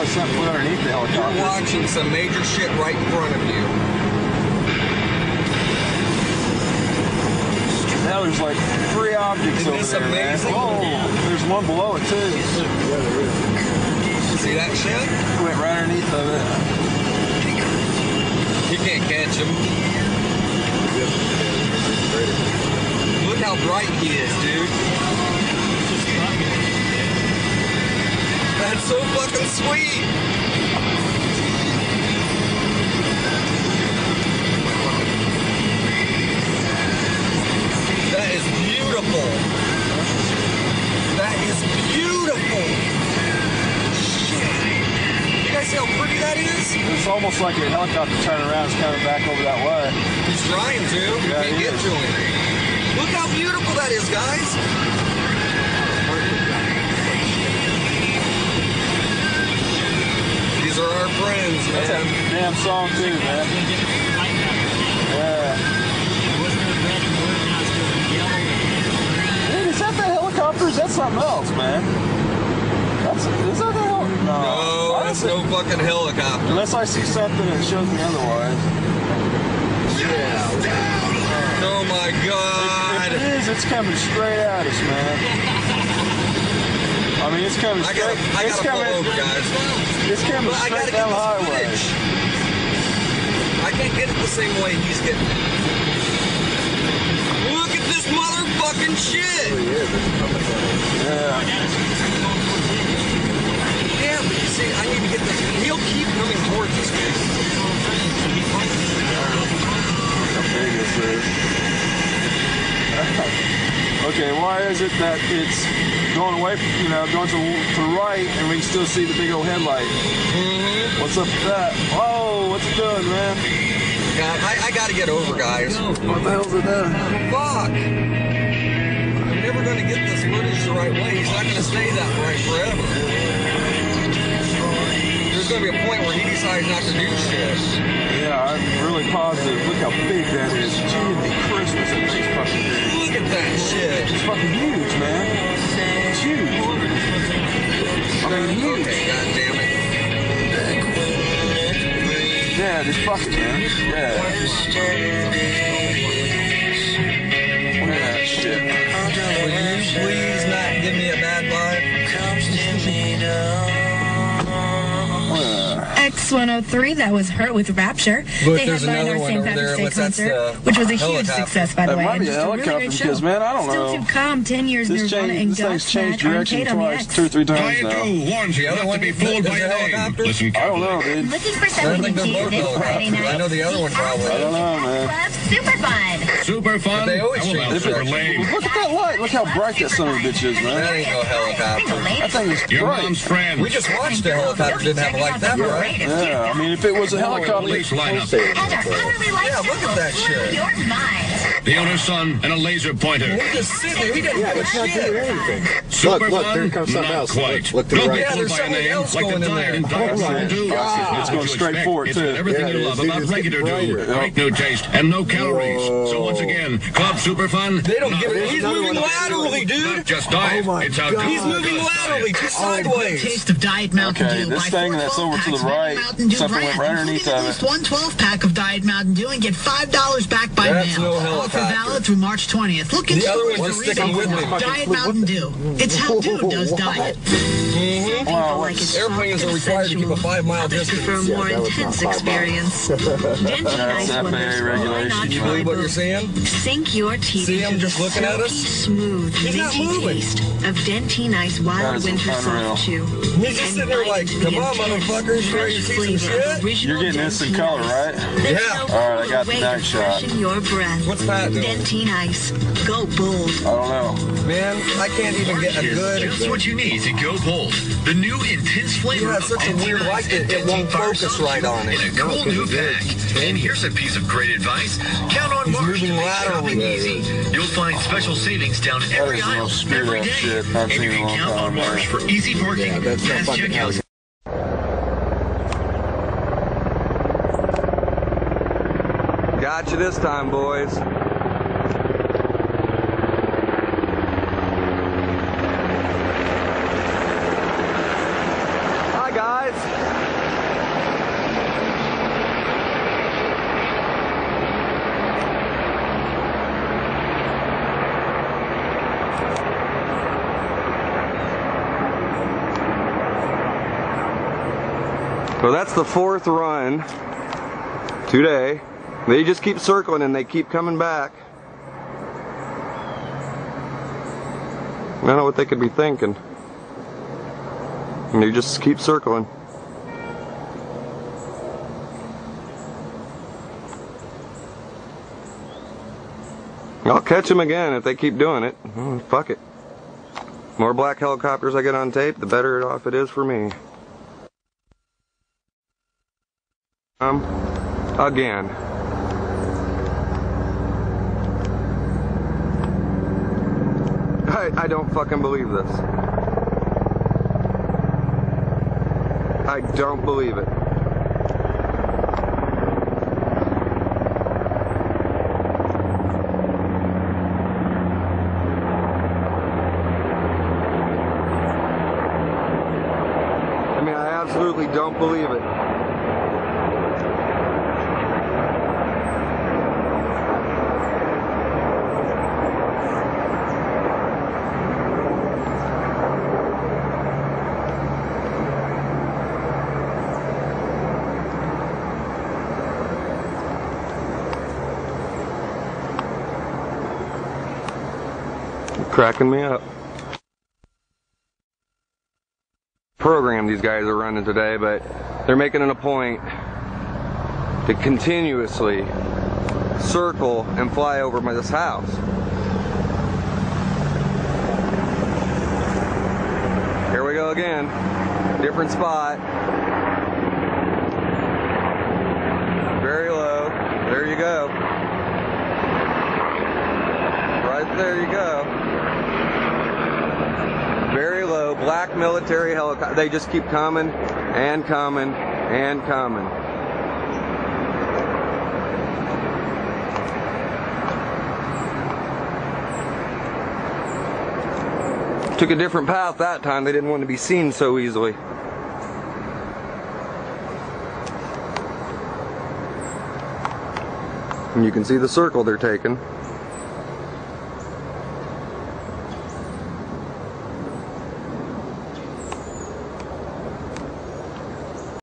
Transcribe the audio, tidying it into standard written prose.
probably something put underneath the helicopter. You're watching some major shit right in front of you. Now there's like 3 objects over there, man. Whoa, there's one below it too. See that shit? Went right underneath of it. You can't catch him. Look how bright he is, dude. That's so fucking sweet. That is beautiful. That is beautiful. Shit. You guys see how pretty that is? It's almost like a helicopter turning around is coming back over that way. He's trying to. You can't get to him. Look how beautiful that is, guys. These are our friends, man. That's a damn song too, man. Yeah. Dude, is that the helicopter? Is that something else, man? Is that the helicopter? No, that's no fucking helicopter. Unless I see something that shows me otherwise. Yeah. Oh my God. If it is, it's coming straight at us, man. I mean, it's coming straight. I gotta pull over, guys. It's coming straight down the highway. I can't get it the same way he's getting it. Look at this motherfucking shit. Yeah. Damn, see, I need to get this. He'll keep coming towards us, dude. How big is this? Okay, why is it that it's going away, going to the right, and we can still see the big old headlight? What's up with that? Whoa, what's it doing, man? God, I gotta get over, guys. What the hell's it doing? Fuck! I'm never gonna get this footage the right way. He's not gonna stay that right forever. There's gonna be a point where he decides not to do shit. Yeah, I'm really positive. Look how big that is. Jiminy Christmas, that thing's fucking big. Look at that shit. It's fucking huge, man. It's huge. I mean, huge. Okay, God damn it. Yeah, just fuck it, man. Yeah. Look at that shit. Will you please not give me a bad vibe? X103, that was Hurt with Rapture. Look, they there's headlined another our one St. over Patrick's there. Day What's that, concert, which was a huge helicopter. success, by the That way. might be And a just a really helicopter great show. because, man, I don't Still know. to come, 10 years Nirvana and This thing's changed Godsmack direction Arcade on the twice, X. 2 or 3 times now. Diet warns you not to be fooled by your name. Listen I don't know, dude. Looking for I something think to they're keep both this Friday helicopters. night? I know the other one probably. I don't know, man. Love Super Fun. Super fun? They always How about change super direction. lame? Look at that light. Look how bright that son of a bitch is, That man. ain't no helicopter. That thing is Your bright. mom's friend. We just watched a helicopter didn't have a light that bright. Yeah, I mean, if it was a helicopter... Police lineup. Yeah, look at that shit. Your mind. The owner's son and a laser pointer. He just sitting there. He didn't give a shit. Super look, fun? there comes something Not else. quite. Look to the Don't right. be Yeah, fooled there's by a something name else like the going in diet there. and diet Oh, do. God. It's going straight forward, It's got too. everything Yeah, you love dude, about it's regular getting do. brighter. Great new taste and no calories. So once again, Club Super Fun. They don't not give it. really. He's moving laterally, dude. Not just diet. Oh my it's how God. He's moving laterally, just sideways. Taste of Diet Mountain Okay, Dew. this Buy thing 4 that's 12 over to the packs of right, Mountain Dew something went brand, right underneath including of at least it. one 12-pack of Diet Mountain Dew and get $5 back by That's mail. no Offer helicopter. valid through March 20th. Look in The other stores one's for sticking with reasons. me. Diet Mountain Dew. It's how Dew does diet. Wow, Airplanes are required to keep a 5-mile distance. For a more intense experience. Denti That's Ice FAA Wonders regulation. Why Can you Not believe what Try you're seeing? Sink your teeth See him into just the looking at us? silky smooth, He's not minty moving. taste of Dentine Ice That Wild is Winter unreal. Soft Chew. He's just sitting there like, come on, motherfuckers, you ready to see some shit? You're getting this in color, right? Yeah. All right, I got the night shot. Your breath. What's Pat doing? Dentine Ice. Go bold. I don't know. Man, I can't even get a good... Just what you need to go bold. The new intense flavor You have of such a weird light that it won't focus right on it. in a cool new pack. And here's a piece of great advice. Count on He's Marsh to moving make laterally. shopping easy. You'll find special savings down That every is the aisle most screwed every up day. shit I've And seen you in a can long count time, on Marsh man. for easy parking. Yeah, that's not Fast fucking checkouts. Got you this time, boys. Hi, guys. So that's the 4th run today. They just keep circling and they keep coming back. I don't know what they could be thinking. And they just keep circling. I'll catch them again if they keep doing it. Oh, fuck it. More black helicopters I get on tape, the better off it is for me. Again. I don't fucking believe this. I don't believe it. I mean, I absolutely don't believe it. Cracking me up. Program these guys are running today, but they're making it a point to continuously circle and fly over this house. Here we go again. Different spot. Very low. There you go. Right there you go. Very low, black military helicopter. They just keep coming and coming and coming. Took a different path that time. They didn't want to be seen so easily. And you can see the circle they're taking.